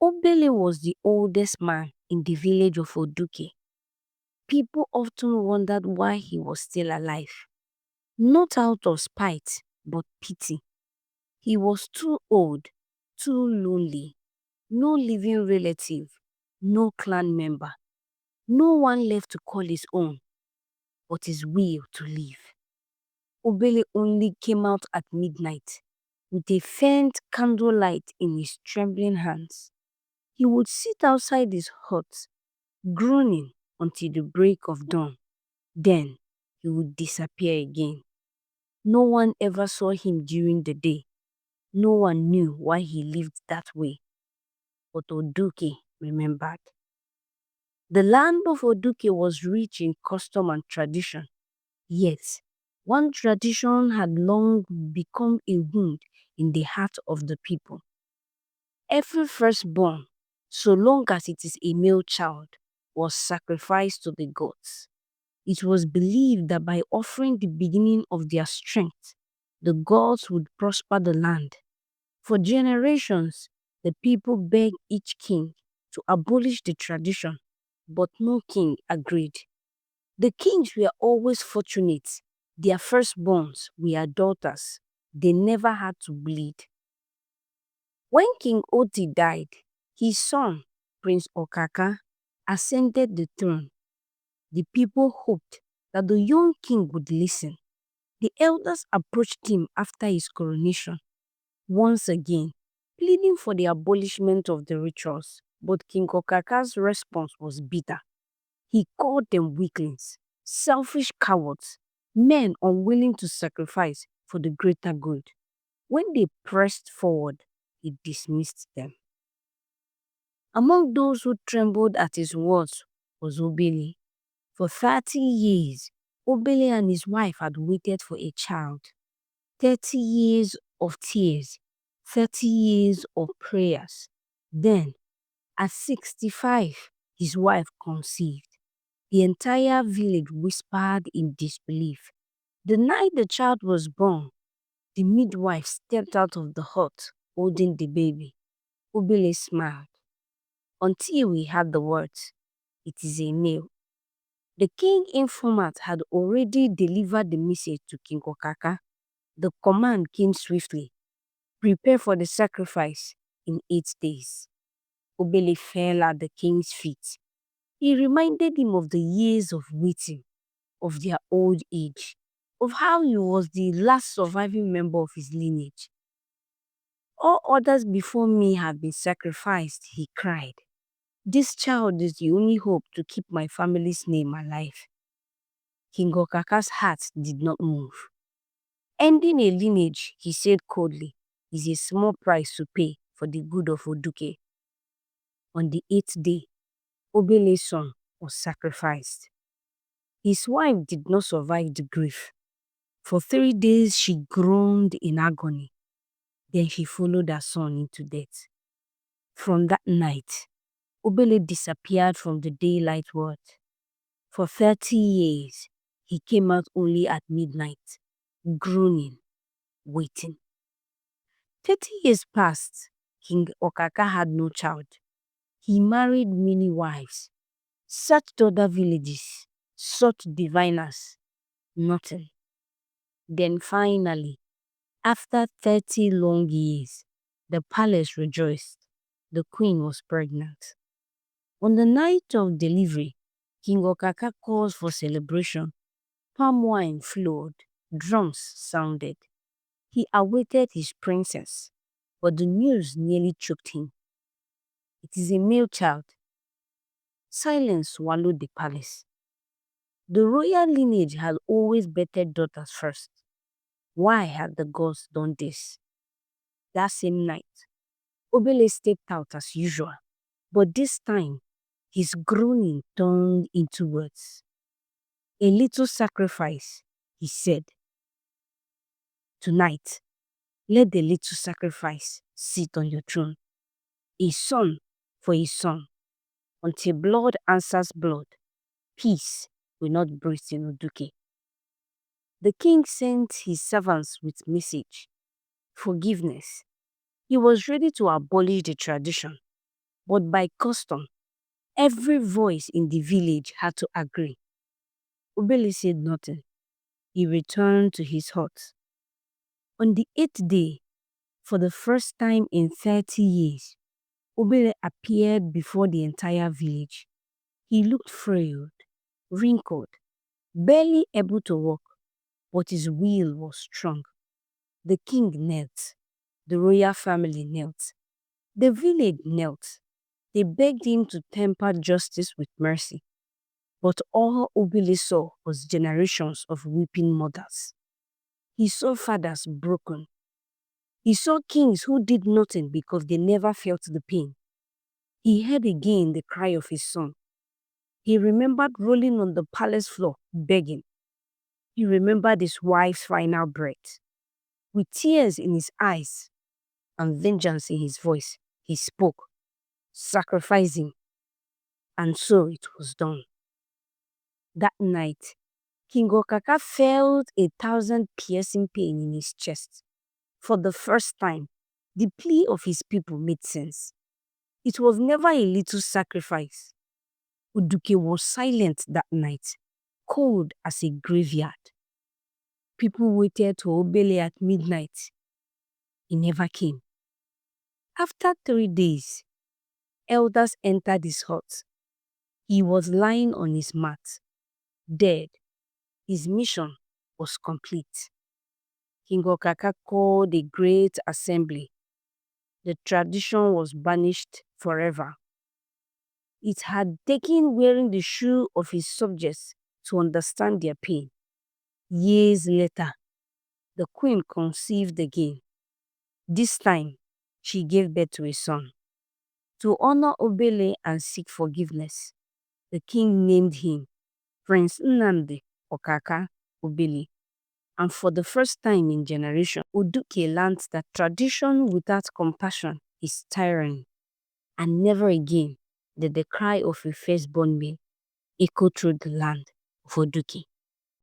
Obele was the oldest man in the village of Oduke. People often wondered why he was still alive, not out of spite, but pity. He was too old, too lonely, no living relative, no clan member, no one left to call his own, but his will to live. Obele only came out at midnight with a faint candlelight in his trembling hands. He would sit outside his hut, groaning until the break of dawn. Then he would disappear again. No one ever saw him during the day. No one knew why he lived that way. But Oduke remembered. The land of Oduke was rich in custom and tradition. Yet, one tradition had long become a wound in the heart of the people. Every firstborn, so long as it is a male child, was sacrificed to the gods. It was believed that by offering the beginning of their strength, the gods would prosper the land. For generations, the people begged each king to abolish the tradition, but no king agreed. The kings were always fortunate. Their firstborns were daughters. They never had to bleed. When King Oti died, his son, Prince Okaka, ascended the throne. The people hoped that the young king would listen. The elders approached him after his coronation, once again, pleading for the abolishment of the rituals. But King Okaka's response was bitter. He called them weaklings, selfish cowards, men unwilling to sacrifice for the greater good. When they pressed forward, he dismissed them. Among those who trembled at his words was Obele. For 30 years, Obele and his wife had waited for a child. 30 years of tears, 30 years of prayers. Then, at 65, his wife conceived. The entire village whispered in disbelief. The night the child was born, the midwife stepped out of the hut holding the baby. Obele smiled until he heard the words, "It is a male." The king informant had already delivered the message to King Okaka. The command came swiftly. Prepare for the sacrifice in 8 days. Obele fell at the king's feet. He reminded him of the years of waiting, of their old age, of how he was the last surviving member of his lineage. All others before me have been sacrificed, he cried. This child is the only hope to keep my family's name alive. King Okaka's heart did not move. Ending a lineage, he said coldly, is a small price to pay for the good of Oduke. On the 8th day, Obele's son was sacrificed. His wife did not survive the grief. For 3 days she groaned in agony. Then she followed her son into death. From that night, Obele disappeared from the daylight world. For 30 years, he came out only at midnight, groaning, waiting. 30 years passed. King Okaka had no child. He married many wives, searched other villages, sought diviners, nothing. Then finally, after 30 long years, the palace rejoiced. The queen was pregnant. On the night of delivery, King Okaka calls for celebration. Palm wine flowed, drums sounded. He awaited his princess, but the news nearly choked him. It is a male child. Silence swallowed the palace. The royal lineage had always bettered daughters first. Why had the gods done this? That same night, Obele stepped out as usual, but this time, his groaning turned into words. A little sacrifice, he said. Tonight, let the little sacrifice sit on your throne. A son for a son. Until blood answers blood, peace will not breathe in Oduke. The king sent his servants with message, forgiveness. He was ready to abolish the tradition. But by custom, every voice in the village had to agree. Obele said nothing. He returned to his hut. On the 8th day, for the first time in 30 years, Obele appeared before the entire village. He looked frail, wrinkled, barely able to walk, but his will was strong. The king knelt. The royal family knelt. The village knelt. They begged him to temper justice with mercy. But all Obele saw was generations of weeping mothers. He saw fathers broken. He saw kings who did nothing because they never felt the pain. He heard again the cry of his son. He remembered rolling on the palace floor, begging. He remembered his wife's final breath. With tears in his eyes and vengeance in his voice, he spoke, sacrificing, and so it was done. That night, King Okaka felt 1,000 piercing pain in his chest. For the first time, the plea of his people made sense. It was never a little sacrifice. Uduke was silent that night, cold as a graveyard. People waited to Obele at midnight. He never came. After 3 days, elders entered his hut. He was lying on his mat, dead. His mission was complete. King Okaka called a great assembly. The tradition was banished forever. It had taken wearing the shoe of his subjects to understand their pain. Years later, the queen conceived again. This time, she gave birth to a son. To honor Obele and seek forgiveness, the king named him Prince Nnamdi Okaka Obele. And for the first time in generations, Uduke learned that tradition without compassion is tyranny. And never again did the cry of a firstborn male echo through the land of Oduke.